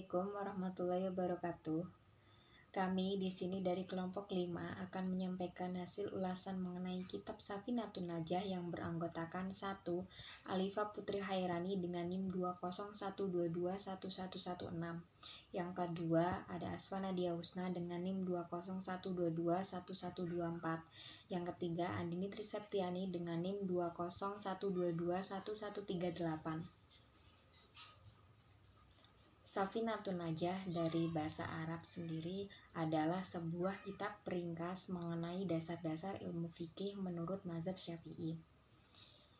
Assalamualaikum warahmatullahi wabarakatuh. Kami di sini dari kelompok 5 akan menyampaikan hasil ulasan mengenai kitab Safinatun Najah yang beranggotakan 1. Alifah Putri Hairani dengan NIM 201221116. Yang kedua ada Asfa Nadia Husna dengan NIM 201221124. Yang ketiga Andini Triseptiani dengan NIM 201221138. Safinatun Najah dari bahasa Arab sendiri adalah sebuah kitab peringkas mengenai dasar-dasar ilmu fikih menurut mazhab Syafi'i.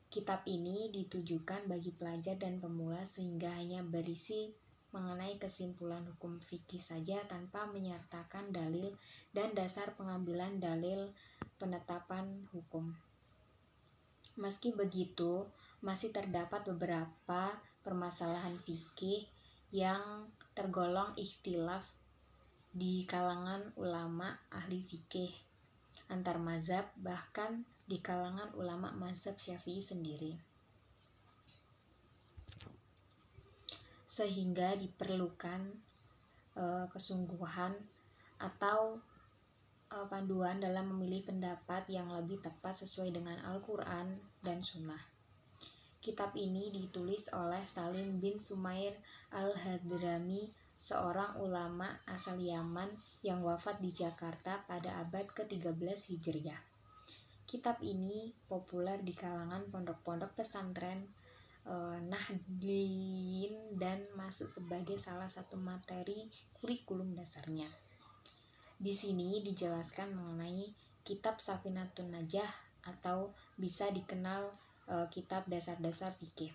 Kitab ini ditujukan bagi pelajar dan pemula sehingga hanya berisi mengenai kesimpulan hukum fikih saja tanpa menyertakan dalil dan dasar pengambilan dalil penetapan hukum. Meski begitu, masih terdapat beberapa permasalahan fikih yang tergolong ikhtilaf di kalangan ulama ahli fikih antar mazhab, bahkan di kalangan ulama mazhab Syafi'i sendiri. Sehingga diperlukan kesungguhan atau panduan dalam memilih pendapat yang lebih tepat sesuai dengan Al-Quran dan Sunnah. Kitab ini ditulis oleh Salim bin Sumair Al-Hadrami, seorang ulama asal Yaman yang wafat di Jakarta pada abad ke-13 Hijriah. Kitab ini populer di kalangan pondok-pondok pesantren Nahdliyin dan masuk sebagai salah satu materi kurikulum dasarnya. Di sini dijelaskan mengenai kitab Safinatun Najah atau bisa dikenal kitab dasar-dasar fikih.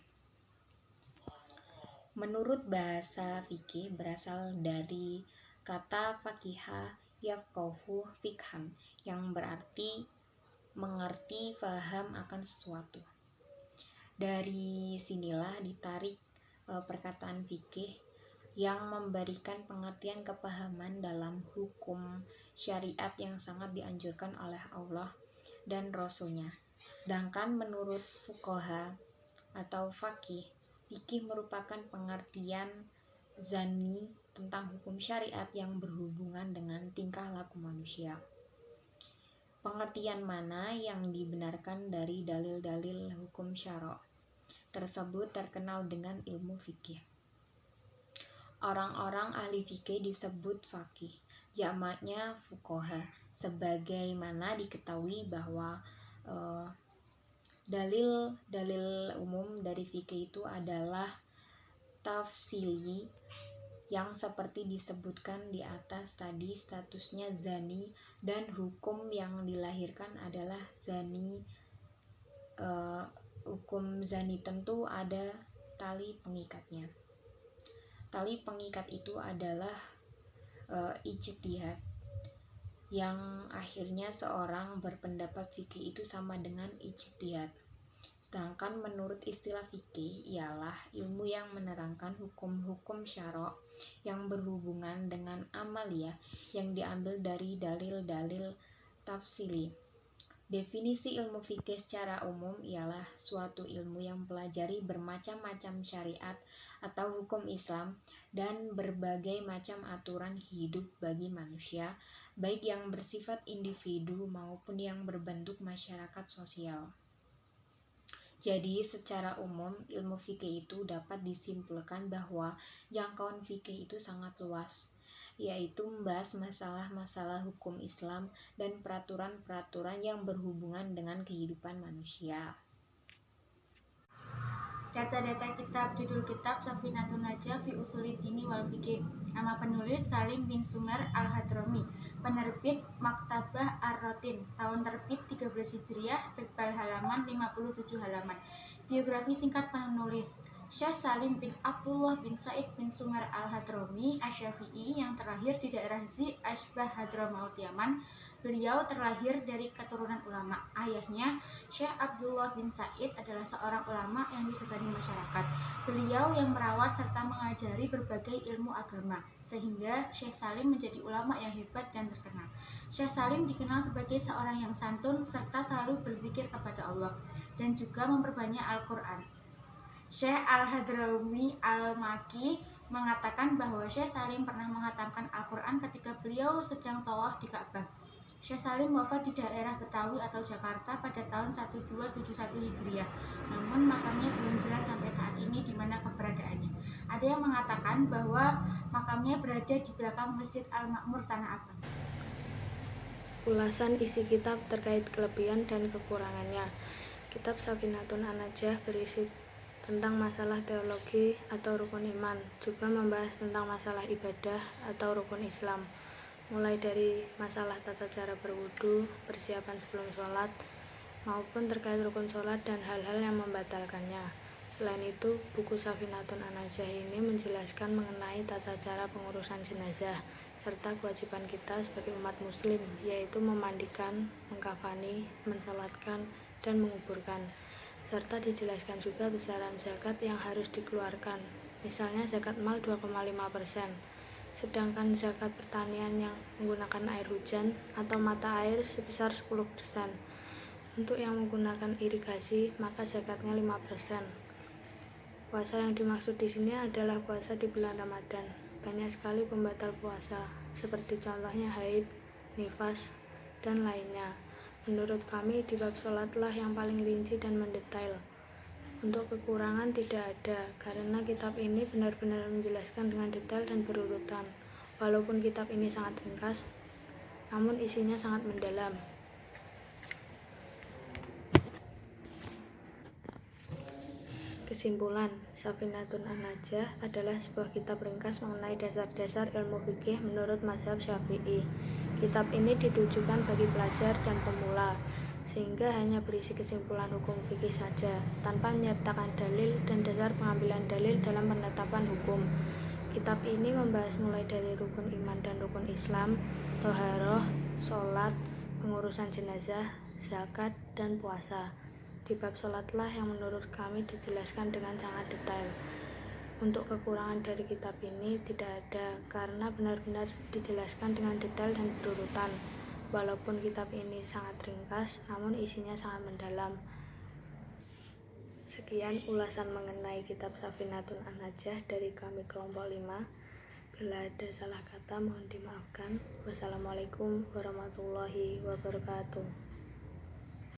Menurut bahasa fikih berasal dari kata faqiha yafqahu fiqhan yang berarti mengerti, paham akan sesuatu. Dari sinilah ditarik perkataan fikih yang memberikan pengertian kepahaman dalam hukum syariat yang sangat dianjurkan oleh Allah dan Rasul-Nya. Sedangkan menurut fuqaha atau faqih, fikih merupakan pengertian zanni tentang hukum syariat yang berhubungan dengan tingkah laku manusia. Pengertian mana yang dibenarkan dari dalil-dalil hukum syara' tersebut terkenal dengan ilmu fikih. Orang-orang ahli fikih disebut faqih, jamaknya fuqaha, sebagaimana diketahui bahwa dalil-dalil umum dari fikih itu adalah tafsili yang seperti disebutkan di atas tadi statusnya zani, dan hukum yang dilahirkan adalah zani. Hukum zani tentu ada tali pengikatnya. Tali pengikat itu adalah ijtihad, yang akhirnya seorang berpendapat fikih itu sama dengan ijtihad. Sedangkan menurut istilah fikih ialah ilmu yang menerangkan hukum-hukum syara' yang berhubungan dengan amaliyah yang diambil dari dalil-dalil tafsili. Definisi ilmu fikih secara umum ialah suatu ilmu yang mempelajari bermacam-macam syariat atau hukum Islam dan berbagai macam aturan hidup bagi manusia, baik yang bersifat individu maupun yang berbentuk masyarakat sosial. Jadi secara umum ilmu fikih itu dapat disimpulkan bahwa jangkauan fikih itu sangat luas, yaitu membahas masalah-masalah hukum Islam dan peraturan-peraturan yang berhubungan dengan kehidupan manusia. Data-data kitab. Judul kitab Safinatun Najah fi Ushulid Dini wal Fiqih. Nama penulis Salim bin Sumair Al-Hadrami. Penerbit Maktabah Ar-Rotin. Tahun terbit 13 Hijriah. Tebal halaman 57 halaman. Biografi singkat penulis: Syekh Salim bin Abdullah bin Said bin Sumair Al-Hadrami Asy-Syafi'i yang terlahir di daerah Zi-Ashbah Hadramaut Yaman. Beliau terlahir dari keturunan ulama. Ayahnya, Syekh Abdullah bin Said, adalah seorang ulama yang disegani masyarakat. Beliau yang merawat serta mengajari berbagai ilmu agama, sehingga Syekh Salim menjadi ulama yang hebat dan terkenal. Syekh Salim dikenal sebagai seorang yang santun serta selalu berzikir kepada Allah dan juga memperbanyak Al-Quran. Syekh Al-Hadrami Al-Maki mengatakan bahwa Syekh Salim pernah menghatamkan Al-Quran ketika beliau sedang tawaf di Ka'bah. Syekh Salim wafat di daerah Betawi atau Jakarta pada tahun 1271 Hijriah. Namun makamnya belum jelas sampai saat ini di mana keberadaannya. Ada yang mengatakan bahwa makamnya berada di belakang Masjid Al-Makmur Tanah Abang. Ulasan isi kitab terkait kelebihan dan kekurangannya. Kitab Safinatun An-Najah berisi tentang masalah teologi atau rukun iman, juga membahas tentang masalah ibadah atau rukun Islam, mulai dari masalah tata cara berwudu, persiapan sebelum sholat, maupun terkait rukun sholat dan hal-hal yang membatalkannya. Selain itu, buku Safinatun An-Najah ini menjelaskan mengenai tata cara pengurusan jenazah, serta kewajiban kita sebagai umat muslim, yaitu memandikan, mengkafani, mensalatkan, dan menguburkan. Serta dijelaskan juga besaran zakat yang harus dikeluarkan, misalnya zakat mal 2,5%, sedangkan zakat pertanian yang menggunakan air hujan atau mata air sebesar 10%. Untuk yang menggunakan irigasi, maka zakatnya 5%. Puasa yang dimaksud di sini adalah puasa di bulan Ramadan. Banyak sekali pembatal puasa, seperti contohnya haid, nifas, dan lainnya. Menurut kami, di bab sholatlah yang paling rinci dan mendetail. Untuk kekurangan tidak ada, karena kitab ini benar-benar menjelaskan dengan detail dan berurutan. Walaupun kitab ini sangat ringkas, namun isinya sangat mendalam. Kesimpulan, Safinatun An-Najah adalah sebuah kitab ringkas mengenai dasar-dasar ilmu fikih menurut mazhab Syafi'i. Kitab ini ditujukan bagi pelajar dan pemula, sehingga hanya berisi kesimpulan hukum fikih saja, tanpa menyertakan dalil dan dasar pengambilan dalil dalam penetapan hukum. Kitab ini membahas mulai dari rukun iman dan rukun Islam, thaharah, sholat, pengurusan jenazah, zakat, dan puasa. Di bab sholatlah yang menurut kami dijelaskan dengan sangat detail. Untuk kekurangan dari kitab ini tidak ada, karena benar-benar dijelaskan dengan detail dan berurutan. Walaupun kitab ini sangat ringkas, namun isinya sangat mendalam. Sekian ulasan mengenai kitab Safinatun An-Najah dari kami kelompok 5. Bila ada salah kata mohon dimaafkan. Wassalamualaikum warahmatullahi wabarakatuh.